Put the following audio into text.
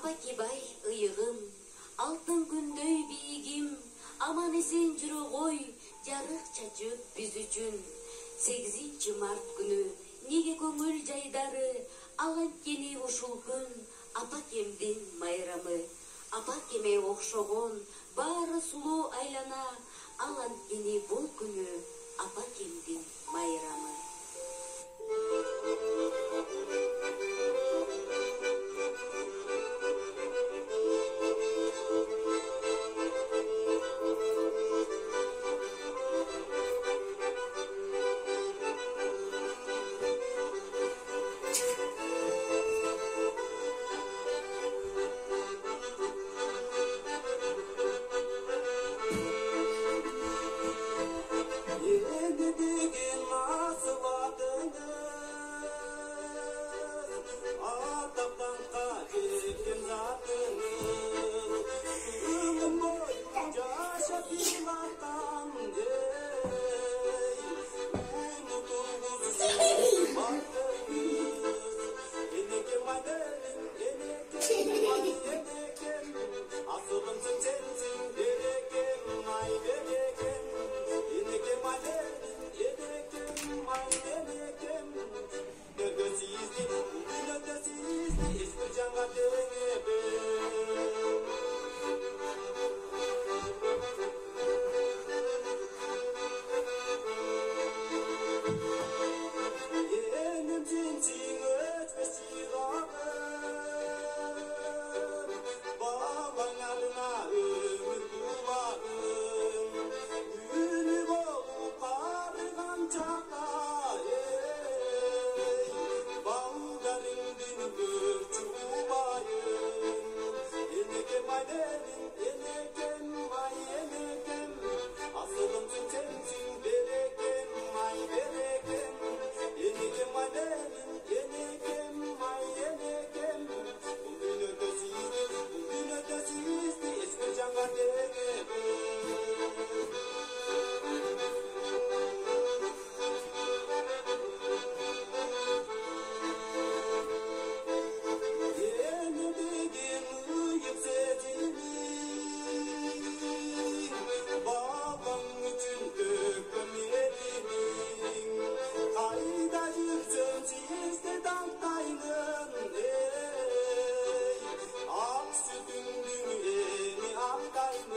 Apa kibay ıyığım, altın gündöy biigim, aman esen жүрө кой, жарык чачып биз үчүн. 8 март күнү неге көңүл жайдары, аланткени ушул күн апакемдин майрамы. Апакеме окшогон баары сулуу айлана, аланткени бул күнү апакемдин майрамы. Good.